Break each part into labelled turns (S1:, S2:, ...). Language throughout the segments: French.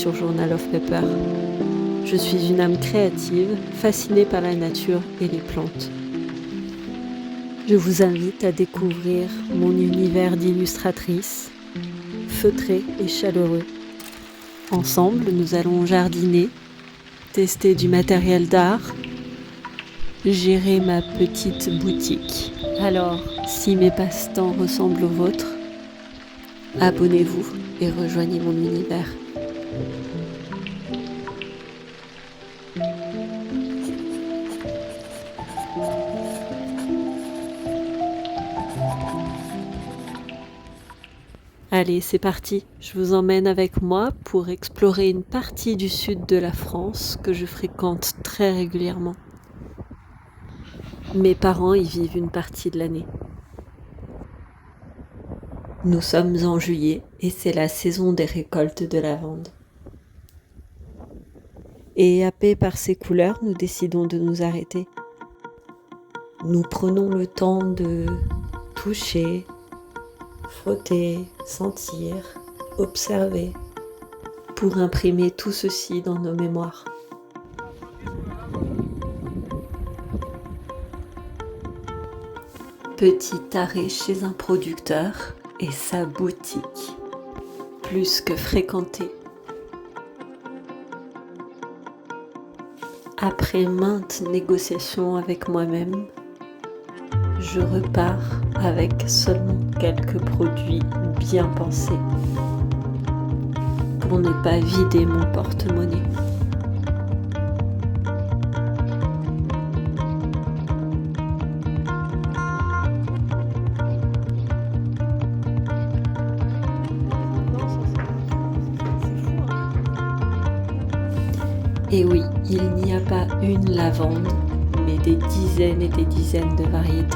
S1: sur Journal of Pepper. Je suis une âme créative, fascinée par la nature et les plantes. Je vous invite à découvrir mon univers d'illustratrice, feutré et chaleureux. Ensemble, nous allons jardiner, tester du matériel d'art, gérer ma petite boutique. Alors, si mes passe-temps ressemblent aux vôtres, abonnez-vous et rejoignez mon univers. Allez, c'est parti, je vous emmène avec moi pour explorer une partie du sud de la France que je fréquente très régulièrement. Mes parents y vivent une partie de l'année. Nous sommes en juillet et c'est la saison des récoltes de lavande. Et happés par ces couleurs, nous décidons de nous arrêter. Nous prenons le temps de toucher, frotter, sentir, observer, pour imprimer tout ceci dans nos mémoires. Petit arrêt chez un producteur et sa boutique, plus que fréquentée. Après maintes négociations avec moi-même, je repars avec seulement quelques produits bien pensés pour ne pas vider mon porte-monnaie. Et oui, il n'y a pas une lavande, mais des dizaines et des dizaines de variétés.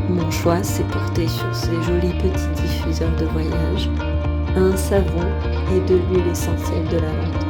S1: Mon choix s'est porté sur ces jolis petits diffuseurs de voyage, un savon et de l'huile essentielle de lavande.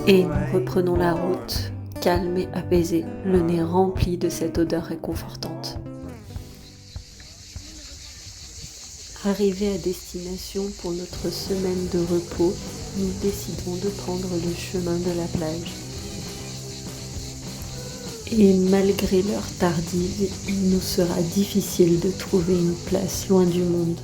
S1: Et nous reprenons la route, calme et apaisée, le nez rempli de cette odeur réconfortante. Arrivés à destination pour notre semaine de repos, nous décidons de prendre le chemin de la plage. Et malgré l'heure tardive, il nous sera difficile de trouver une place loin du monde.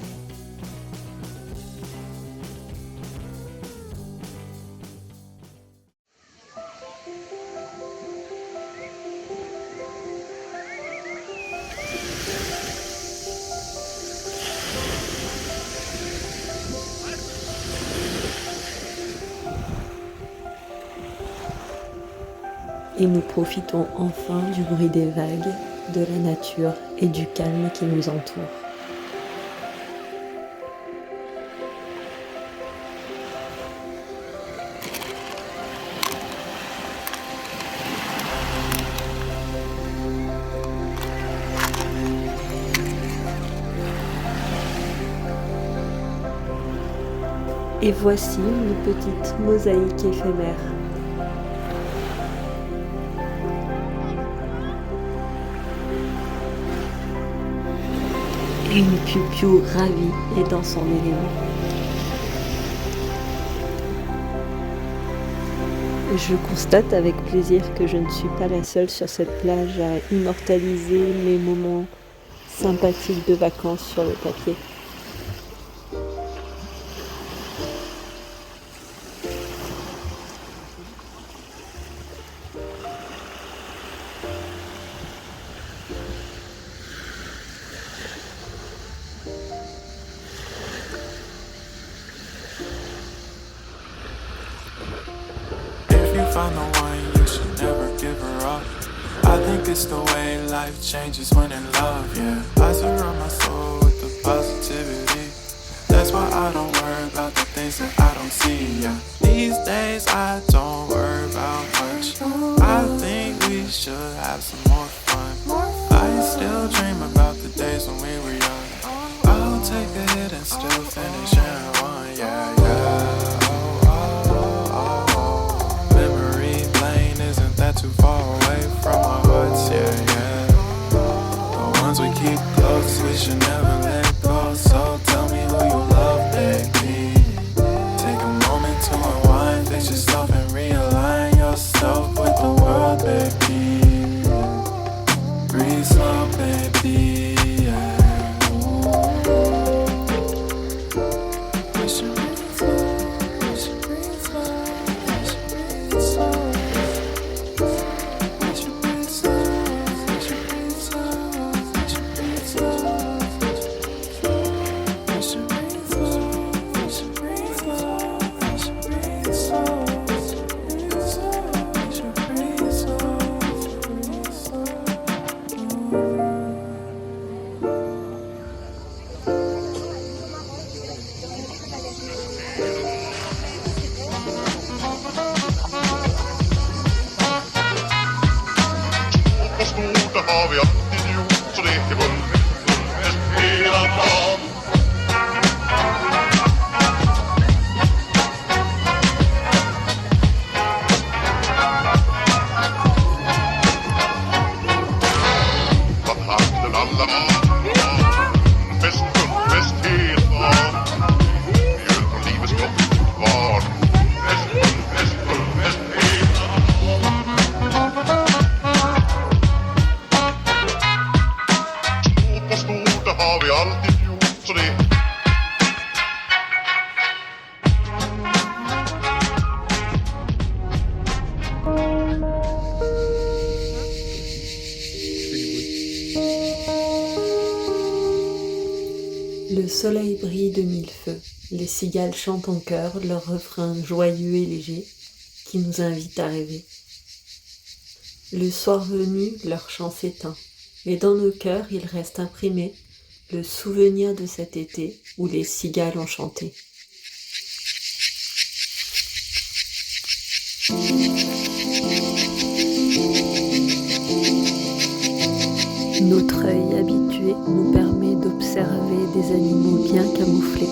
S1: Et nous profitons enfin du bruit des vagues, de la nature et du calme qui nous entoure. Et voici une petite mosaïque éphémère. Une Piou-Piou ravie et dans son élément. Je constate avec plaisir que je ne suis pas la seule sur cette plage à immortaliser mes moments sympathiques de vacances sur le papier.
S2: Find the one, you should never give her up. I think it's the way life changes when in love, yeah. I surround my soul with the positivity. That's why I don't worry about the things that I don't see, yeah. These days I don't worry about much. I think we should have some more fun. I still dream about the days when we were young. I'll take a hit and still finish in one, yeah, yeah. Too far away from our hearts, yeah, yeah. The ones we keep close, we should never let go. So tell me who you love, baby. Take a moment to unwind, fix yourself and realign yourself with the world, baby. Breathe slow, baby, yeah. We should breathe slow, we should breathe slow, we should breathe slow.
S3: Har vi alltid gjort så det är vunnit hela dagen. Vad handen alla fest hela dagen. Mjöl från livets gott var. Fest hela har vi alltid gjort så det.
S1: Le soleil brille de mille feux. Les cigales chantent en chœur leur refrain joyeux et léger qui nous invite à rêver. Le soir venu, leur chant s'éteint. Et dans nos cœurs, il reste imprimé le souvenir de cet été où les cigales ont chanté. Notre œil habitué nous permet d'observer des animaux bien camouflés.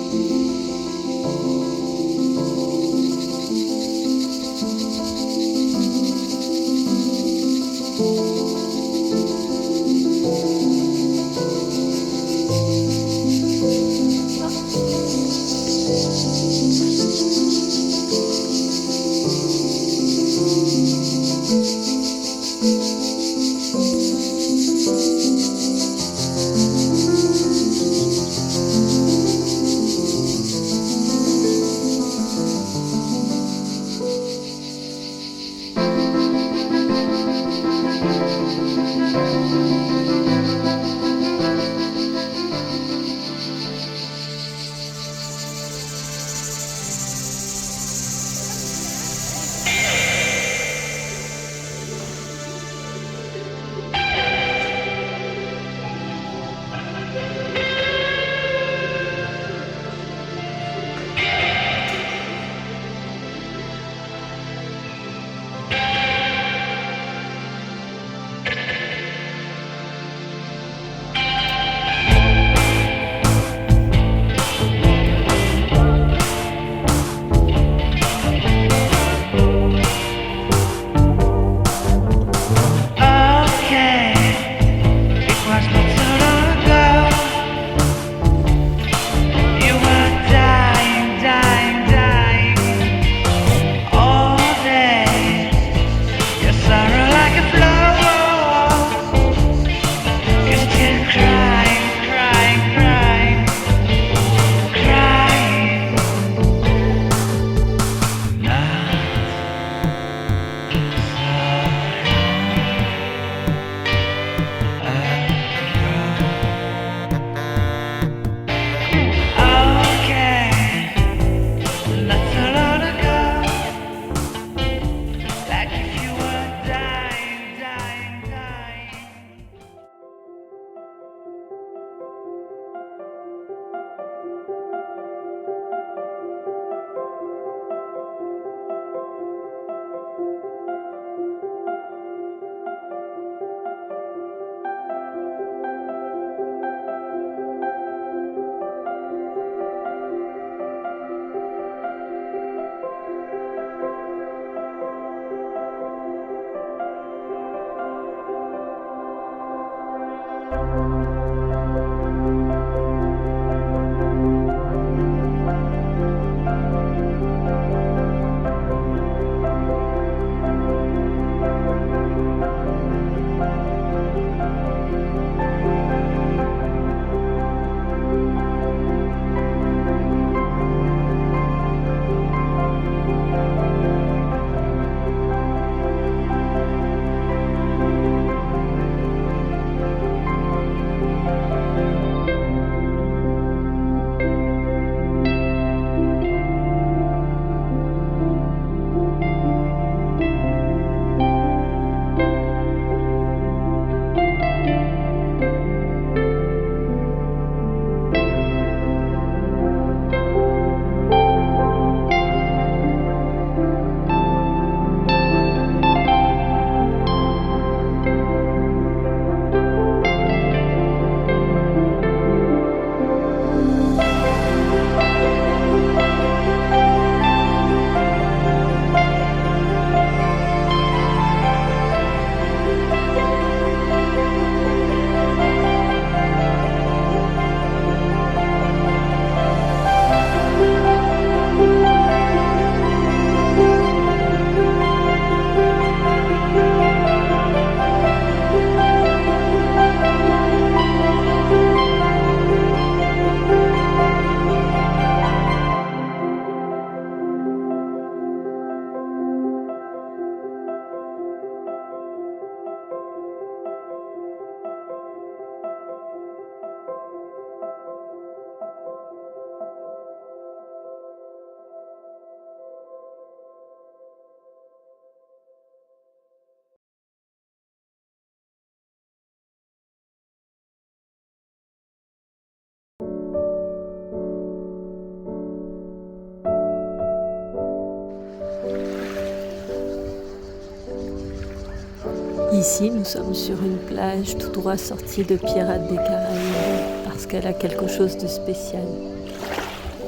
S1: Ici, nous sommes sur une plage tout droit sortie de Pirates des Caraïbes parce qu'elle a quelque chose de spécial.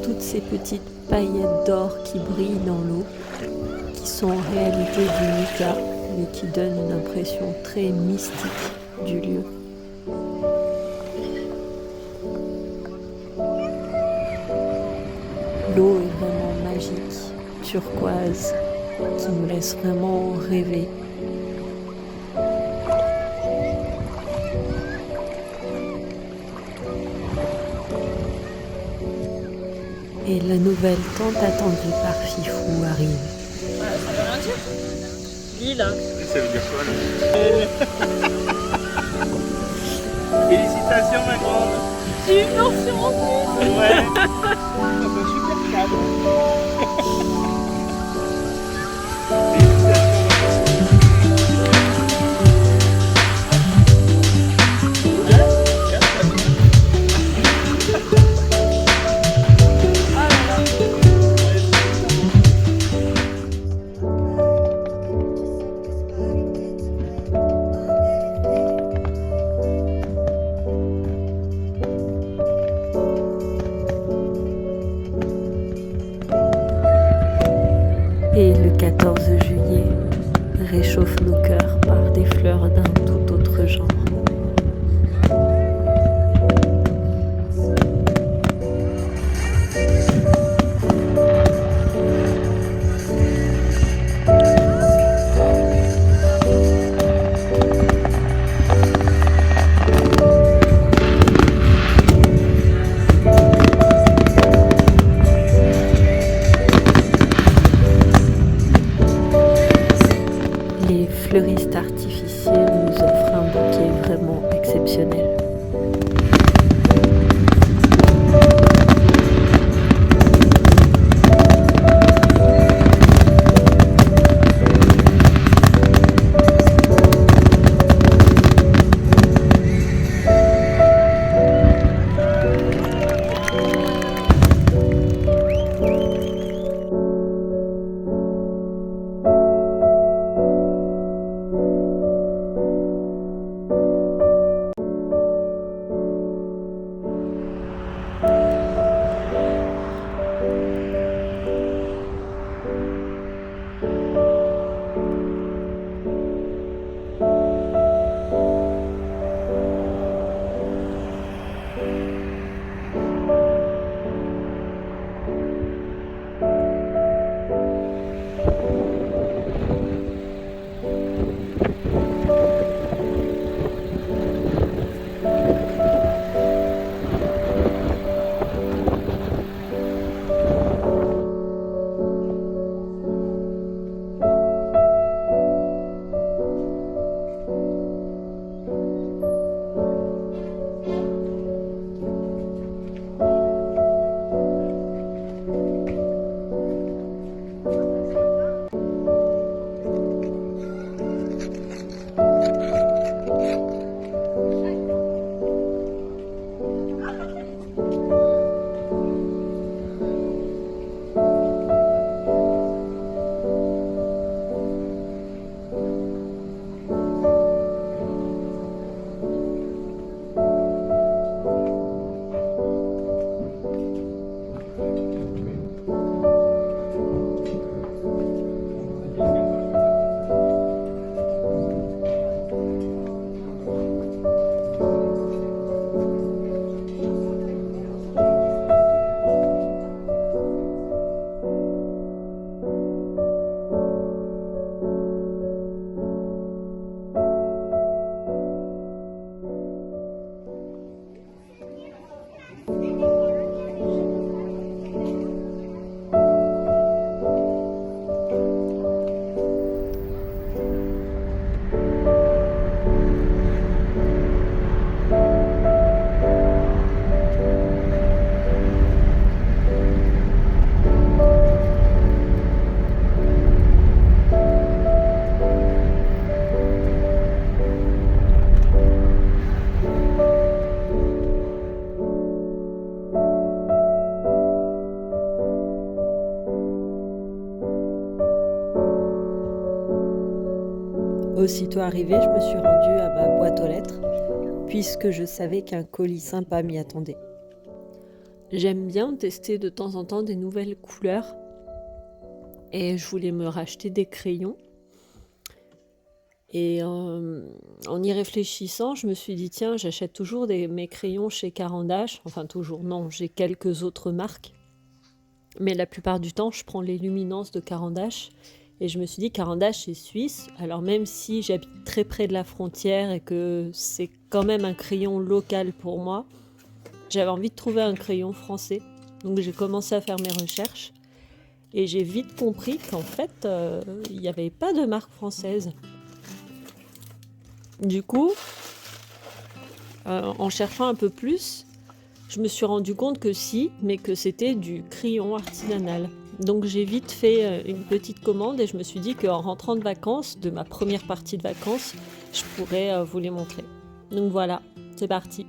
S1: Toutes ces petites paillettes d'or qui brillent dans l'eau, qui sont en réalité du mica, mais qui donnent une impression très mystique du lieu. L'eau est vraiment magique, turquoise, qui nous laisse vraiment rêver. Et la nouvelle tant attendue par Fifou arrive.
S4: Ça veut rien dire. Lille.
S5: Ça veut dire quoi là? Félicitations ma grande.
S4: J'ai une mention en plus.
S5: Ouais. C'est un super cadre.
S1: Et le 14 juillet réchauffe nos cœurs par des fleurs d'un tout autre genre. Les fleuristes artificiels nous offrent un bouquet vraiment aussitôt arrivée, je me suis rendue à ma boîte aux lettres, puisque je savais qu'un colis sympa m'y attendait. J'aime bien tester de temps en temps des nouvelles couleurs, et je voulais me racheter des crayons. Et en y réfléchissant, je me suis dit, tiens, j'achète toujours mes crayons chez Caran d'Ache. Enfin, toujours, non, j'ai quelques autres marques. Mais la plupart du temps, je prends les luminances de Caran d'Ache. Et je me suis dit, Caran d'Ache, c'est suisse. Alors même si j'habite très près de la frontière et que c'est quand même un crayon local pour moi, j'avais envie de trouver un crayon français. Donc j'ai commencé à faire mes recherches. Et j'ai vite compris qu'en fait, il n'y avait pas de marque française. Du coup, en cherchant un peu plus, je me suis rendu compte que si, mais que c'était du crayon artisanal. Donc j'ai vite fait une petite commande et je me suis dit qu'en rentrant de vacances, de ma première partie de vacances, je pourrais vous les montrer. Donc voilà, c'est parti.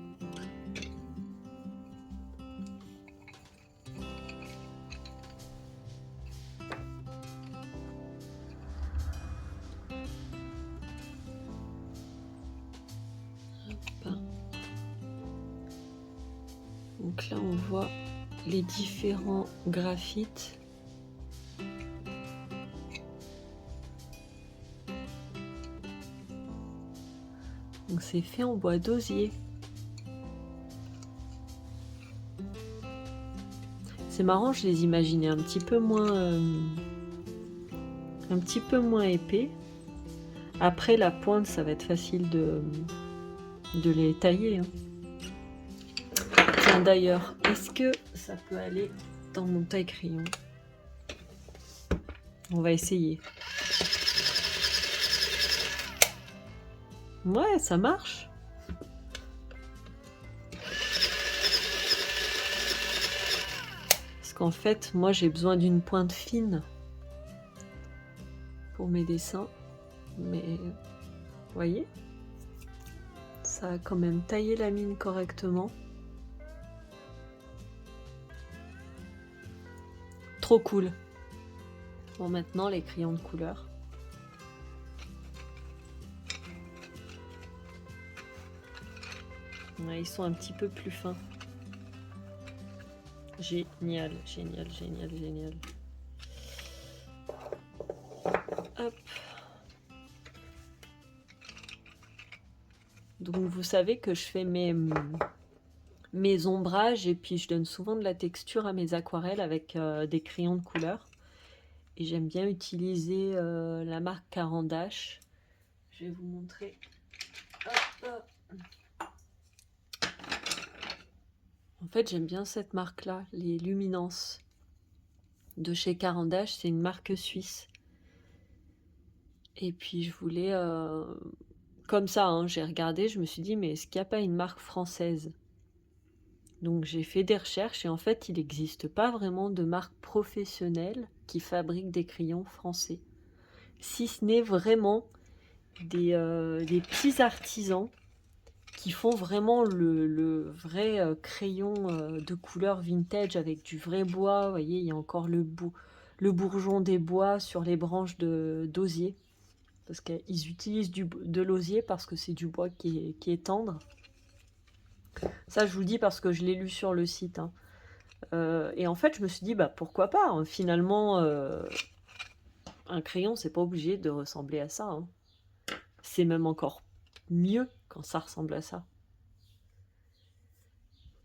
S1: Donc là, on voit les différents graphites. Donc c'est fait en bois d'osier. C'est marrant, je les imaginais un petit peu moins épais. Après, la pointe, ça va être facile de les tailler. Tiens, d'ailleurs, est-ce que ça peut aller dans mon taille-crayon? On va essayer. Ouais, ça marche. Parce qu'en fait, moi, j'ai besoin d'une pointe fine pour mes dessins. Mais, vous voyez, ça a quand même taillé la mine correctement. Trop cool. Bon, maintenant, les crayons de couleur. Ouais, ils sont un petit peu plus fins. Génial, génial, génial, génial. Hop. Donc vous savez que je fais mes ombrages et puis je donne souvent de la texture à mes aquarelles avec des crayons de couleur. Et j'aime bien utiliser la marque Caran d'Ache. Je vais vous montrer. Hop, hop. En fait, j'aime bien cette marque-là, les Luminances de chez Caran d'Ache. C'est une marque suisse. Et puis je voulais, comme ça, hein, j'ai regardé, je me suis dit, mais est-ce qu'il n'y a pas une marque française? Donc j'ai fait des recherches et en fait, il n'existe pas vraiment de marque professionnelle qui fabrique des crayons français. Si ce n'est vraiment des petits artisans qui font vraiment le vrai crayon de couleur vintage avec du vrai bois. Vous voyez, il y a encore le bourgeon des bois sur les branches d'osier. Parce qu'ils utilisent de l'osier parce que c'est du bois qui est tendre. Ça, je vous le dis parce que je l'ai lu sur le site. Hein. Et en fait, je me suis dit, bah, pourquoi pas hein. Finalement, un crayon, c'est pas obligé de ressembler à ça. Hein. C'est même encore mieux quand ça ressemble à ça.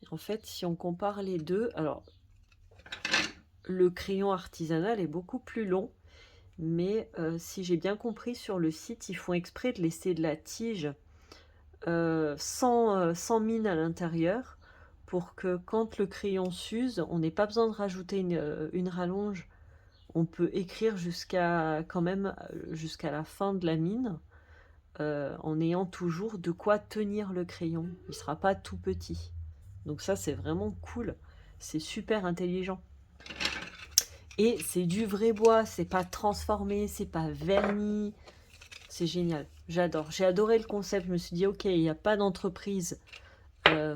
S1: Et en fait, si on compare les deux, alors, le crayon artisanal est beaucoup plus long. Mais si j'ai bien compris sur le site, ils font exprès de laisser de la tige sans mine à l'intérieur pour que quand le crayon s'use, on n'ait pas besoin de rajouter une rallonge. On peut écrire jusqu'à la fin de la mine en ayant toujours de quoi tenir le crayon. Il ne sera pas tout petit. Donc ça, c'est vraiment cool. C'est super intelligent. Et c'est du vrai bois, c'est pas transformé, c'est pas verni. C'est génial, j'adore. J'ai adoré le concept, je me suis dit, ok, il n'y a pas d'entreprise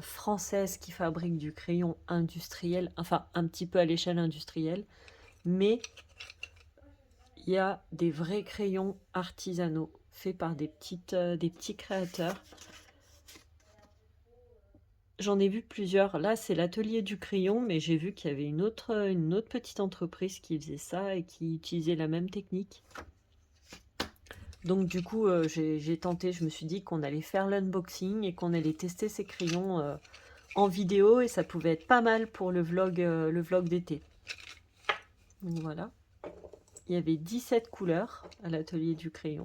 S1: française qui fabrique du crayon industriel, enfin un petit peu à l'échelle industrielle, mais il y a des vrais crayons artisanaux fait par des petits créateurs. J'en ai vu plusieurs. Là, c'est l'atelier du crayon, mais j'ai vu qu'il y avait une autre petite entreprise qui faisait ça et qui utilisait la même technique. Donc du coup, j'ai tenté, je me suis dit qu'on allait faire l'unboxing et qu'on allait tester ces crayons en vidéo et ça pouvait être pas mal pour le vlog d'été. Donc voilà. Il y avait 17 couleurs à l'atelier du crayon.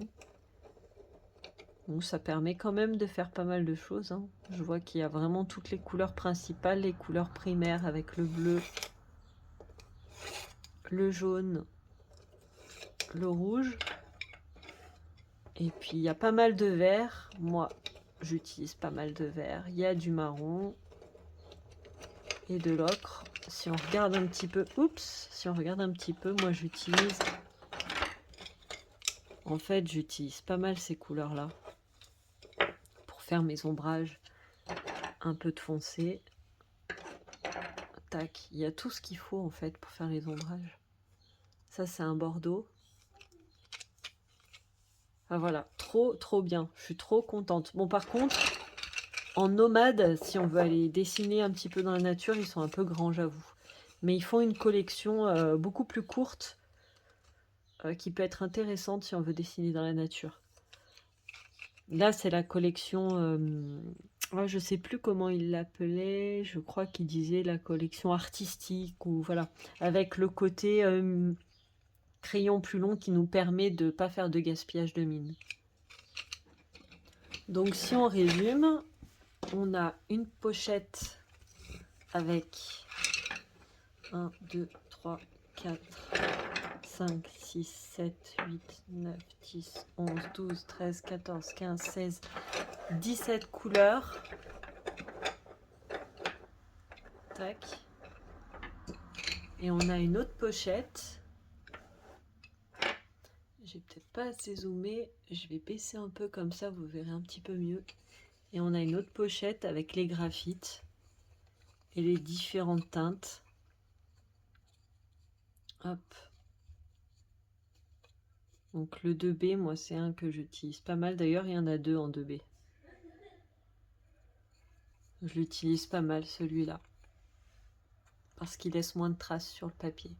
S1: Donc ça permet quand même de faire pas mal de choses, hein. Je vois qu'il y a vraiment toutes les couleurs principales, les couleurs primaires avec le bleu, le jaune, le rouge. Et puis il y a pas mal de vert. Moi, j'utilise pas mal de vert. Il y a du marron et de l'ocre. Si on regarde un petit peu, moi j'utilise... En fait, j'utilise pas mal ces couleurs-là pour faire mes ombrages. Un peu de foncé. Tac, il y a tout ce qu'il faut en fait pour faire les ombrages. Ça, c'est un bordeaux. Ah voilà, trop bien. Je suis trop contente. Bon, par contre, en nomade, si on veut aller dessiner un petit peu dans la nature, ils sont un peu grands, j'avoue. Mais ils font une collection beaucoup plus courte qui peut être intéressante si on veut dessiner dans la nature. Là, c'est la collection... je sais plus comment il l'appelait. Je crois qu'il disait la collection artistique ou voilà, avec le côté crayon plus long qui nous permet de ne pas faire de gaspillage de mine. Donc si on résume, on a une pochette avec 1, 2, 3, 4, 5, 6, 7, 8, 9, 10, 11, 12, 13, 14, 15, 16, 17 couleurs. Tac. Et on a une autre pochette. J'ai peut-être pas assez zoomé. Je vais baisser un peu comme ça, vous verrez un petit peu mieux. Et on a une autre pochette avec les graphites et les différentes teintes. Hop. Donc le 2B, moi c'est un que j'utilise pas mal. D'ailleurs, il y en a deux en 2B. Je l'utilise pas mal celui-là. Parce qu'il laisse moins de traces sur le papier.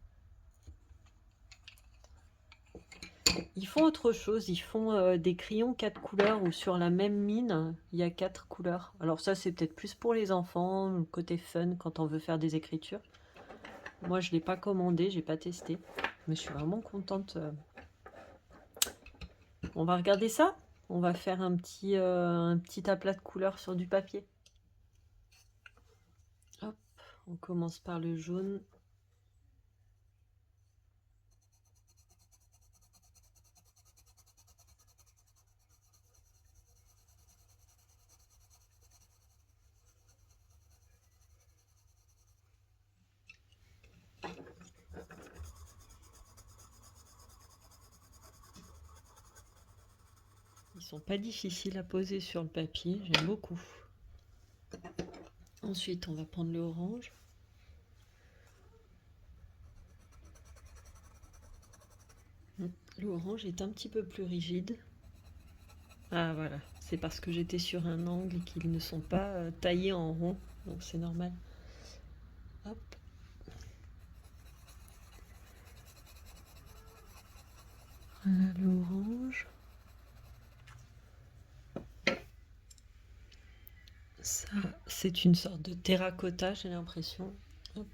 S1: Ils font autre chose, ils font des crayons 4 couleurs où sur la même mine, il y a 4 couleurs. Alors ça, c'est peut-être plus pour les enfants, le côté fun quand on veut faire des écritures. Moi, je ne l'ai pas commandé, j'ai pas testé. Mais je suis vraiment contente. On va regarder ça. On va faire un petit aplat de couleurs sur du papier. Hop, on commence par le jaune. Ils sont pas difficiles à poser sur le papier, j'aime beaucoup. Ensuite, on va prendre le orange. L'orange est un petit peu plus rigide. Ah voilà, c'est parce que j'étais sur un angle et qu'ils ne sont pas taillés en rond, donc c'est normal. Hop. Voilà l'orange. Ça, c'est une sorte de terracotta, j'ai l'impression. Hop.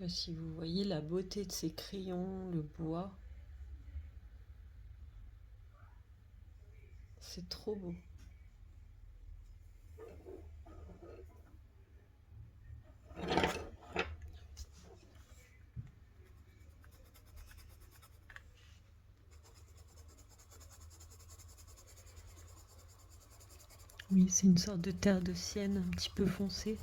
S1: Là, si vous voyez la beauté de ces crayons, le bois. C'est trop beau. Oui, c'est une sorte de terre de sienne un petit peu foncée.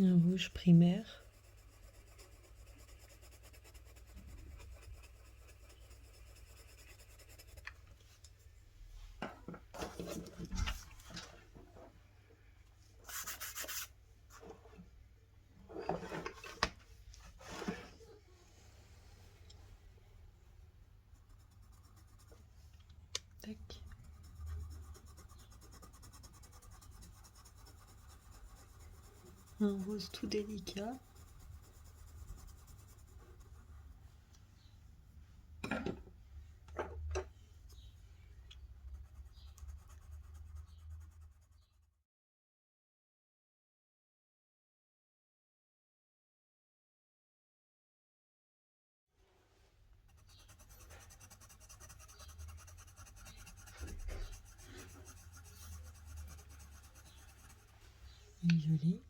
S1: Un rouge primaire. Tac. Un rose tout délicat. Violet.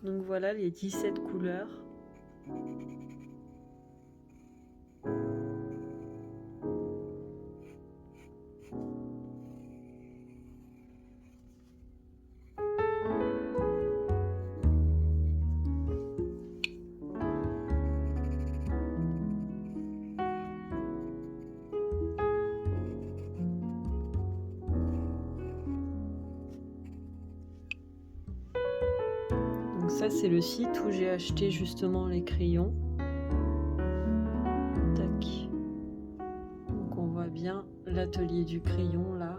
S1: Donc voilà les 17 couleurs. Donc ça c'est le site où j'ai acheté justement les crayons. Tac. Donc on voit bien l'atelier du crayon là.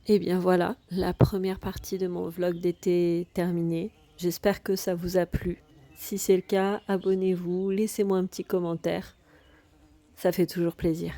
S1: Et bien voilà, la première partie de mon vlog d'été est terminée. J'espère que ça vous a plu. Si c'est le cas, abonnez-vous, laissez-moi un petit commentaire. Ça fait toujours plaisir.